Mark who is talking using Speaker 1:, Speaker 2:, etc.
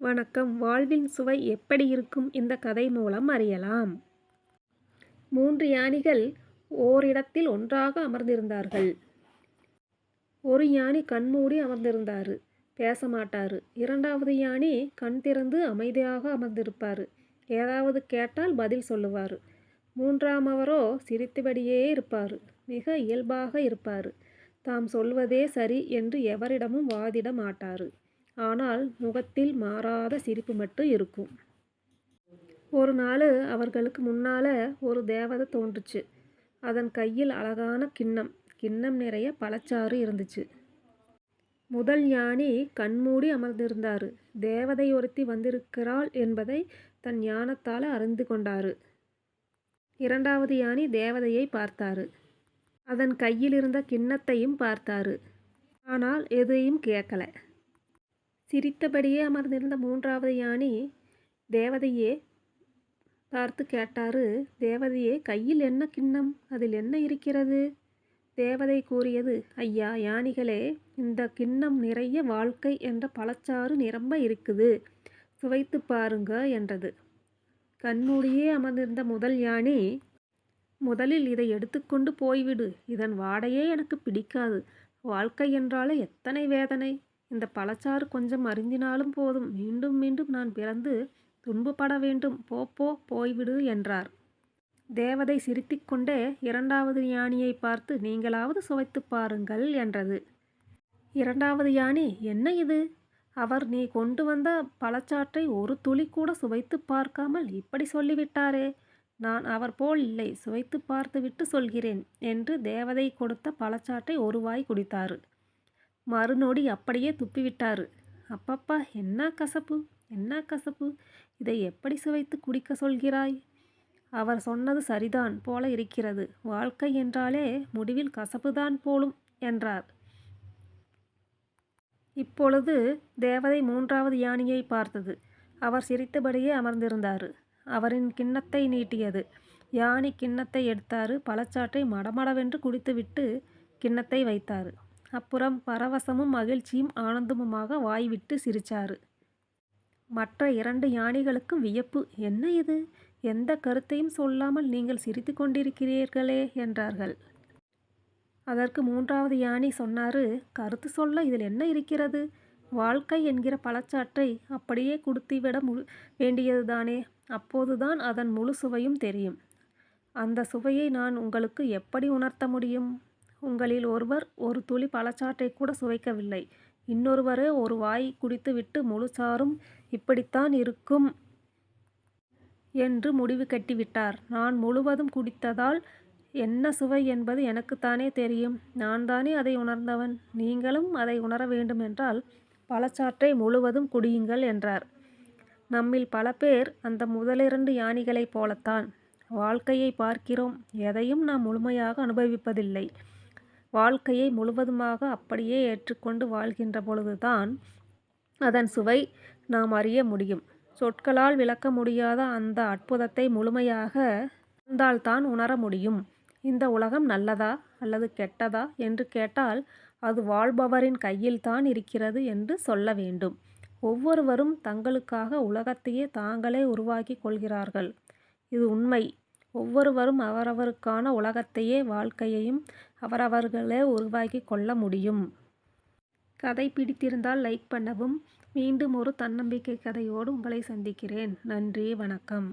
Speaker 1: வணக்கம். வாழ்வின் சுவை எப்படி இருக்கும் இந்த கதை மூலம் அறியலாம். 3 யானைகள் ஓரிடத்தில் ஒன்றாக அமர்ந்திருந்தார்கள். ஒரு யானை கண்மூடி அமர்ந்திருந்தாரு. பேச மாட்டாரு. 2வது யானை கண் திறந்து அமைதியாக அமர்ந்திருப்பாரு. ஏதாவது கேட்டால் பதில் சொல்லுவாரு. 3ஆமவரோ சிரித்தபடியே இருப்பாரு. மிக இயல்பாக இருப்பாரு. தாம் சொல்வதே சரி என்று எவரிடமும் வாதிட மாட்டாரு. ஆனால் முகத்தில் மாறாத சிரிப்பு மட்டும் இருக்கும். ஒரு நாள் அவர்களுக்கு முன்னால ஒரு தேவதை தோன்றுச்சு. அதன் கையில் அழகான கிண்ணம். கிண்ணம் நிறைய பழச்சாறு இருந்துச்சு. முதல் யானை கண்மூடி அமர்ந்திருந்தாரு. தேவதை ஒருத்தி வந்திருக்கிறாள் என்பதை தன் ஞானத்தால் அறிந்து கொண்டாரு. 2வது யானை தேவதையை பார்த்தாரு. அதன் கையில் இருந்த கிண்ணத்தையும் பார்த்தாரு. ஆனால் எதையும் கேட்கல. சிரித்தபடியே அமர்ந்திருந்த 3வது யானை தேவதையே பார்த்து கேட்டாரு. தேவதையே, கையில் என்ன கிண்ணம்? அதில் என்ன இருக்கிறது? தேவதை கூறியது, ஐயா யானைகளே, இந்த கிண்ணம் நிறைய வாழ்க்கை என்ற பழச்சாறு நிரம்ப இருக்குது. சுவைத்து பாருங்க என்றது. கண்மூடியே அமர்ந்திருந்த முதல் யானை, முதலில் இதை எடுத்துக்கொண்டு போய்விடு. இதன் வாடையே எனக்கு பிடிக்காது. வாழ்க்கை என்றாலே எத்தனை வேதனை. இந்த பழச்சாறு கொஞ்சம் அருந்தினாலும் போதும். மீண்டும் மீண்டும் நான் பிறந்து துன்பப்பட வேண்டும். போய்விடு என்றார். தேவதை சிரித்துக்கொண்டே 2வது யானையை பார்த்து, நீங்களாவது சுவைத்து பாருங்கள் என்றது. 2வது யானை, என்ன இது? அவர் நீ கொண்டு வந்த பழச்சாற்றை ஒரு துளி கூட சுவைத்து பார்க்காமல் இப்படி சொல்லிவிட்டாரே. நான் அவர் போல் இல்லை. சுவைத்து பார்த்துவிட்டு சொல்கிறேன் என்று தேவதை கொடுத்த பழச்சாற்றை ஒரு வாய் குடித்தாரு. மறுநொடி அப்படியே துப்பிவிட்டாரு. அப்பப்பா, என்ன கசப்பு, என்ன கசப்பு. இதை எப்படி சுவைத்து குடிக்க சொல்கிறாய்? அவர் சொன்னது சரிதான் போல இருக்கிறது. வாழ்க்கை என்றாலே முடிவில் கசப்புதான் போலும் என்றார். இப்பொழுது தேவதை 3வது யானையை பார்த்தது. அவர் சிரித்தபடியே அமர்ந்திருந்தாரு. அவரின் கிண்ணத்தை நீட்டியது. யானை கிண்ணத்தை எடுத்தாரு. பழச்சாற்றை மடமடவென்று குடித்துவிட்டு கிண்ணத்தை வைத்தாரு. அப்புறம் பரவசமும் மகிழ்ச்சியும் ஆனந்தமுமாக வாய்விட்டு சிரிச்சாரு. மற்ற 2 யானைகளுக்கும் வியப்பு. என்ன இது? எந்த கருத்தையும் சொல்லாமல் நீங்கள் சிரித்து கொண்டிருக்கிறீர்களே என்றார்கள். அதற்கு 3வது யானை சொன்னாரு, கருத்து சொல்ல இதில் என்ன இருக்கிறது? வாழ்க்கை என்கிற பழச்சாற்றை அப்படியே குடித்துவிட வேண்டியதுதானே. அப்போதுதான் அதன் முழு சுவையும் தெரியும். அந்த சுவையை நான் உங்களுக்கு எப்படி உணர்த்த முடியும்? உங்களில் ஒருவர் ஒரு துளி பழச்சாற்றை கூட சுவைக்கவில்லை. இன்னொருவரே ஒரு வாய் குடித்துவிட்டு முழு சாறும் இப்படித்தான் இருக்கும் என்று முடிவு கட்டிவிட்டார். நான் முழுவதும் குடித்ததால் என்ன சுவை என்பது எனக்குத்தானே தெரியும். நான் தானே அதை உணர்ந்தவன். நீங்களும் அதை உணர வேண்டுமென்றால் பழச்சாற்றை முழுவதும் குடியுங்கள் என்றார். நம்மில் பல பேர் அந்த முதல் 2 யானைகளைப் போலத்தான். வாழ்க்கையை பார்க்கிறோம். எதையும் நாம் முழுமையாக அனுபவிப்பதில்லை. வாழ்க்கையை முழுவதுமாக அப்படியே ஏற்றுக்கொண்டு வாழ்கின்ற பொழுதுதான் அதன் சுவை நாம் அறிய முடியும். சொற்களால் விளக்க முடியாத அந்த அற்புதத்தை முழுமையாக உணர்ந்தால்தான் உணர முடியும். இந்த உலகம் நல்லதா அல்லது கெட்டதா என்று கேட்டால் அது வாழ்பவரின் கையில்தான் இருக்கிறது என்று சொல்ல வேண்டும். ஒவ்வொருவரும் தங்களுக்காக உலகத்தையே தாங்களே உருவாக்கி கொள்கிறார்கள். இது உண்மை. ஒவ்வொருவரும் அவரவருக்கான உலகத்தையே வாழ்க்கையையும் அவரவர்களே உருவாக்கி கொள்ள முடியும். கதை பிடித்திருந்தால் லைக் பண்ணவும். மீண்டும் ஒரு தன்னம்பிக்கை கதையோடு உங்களை சந்திக்கிறேன். நன்றி, வணக்கம்.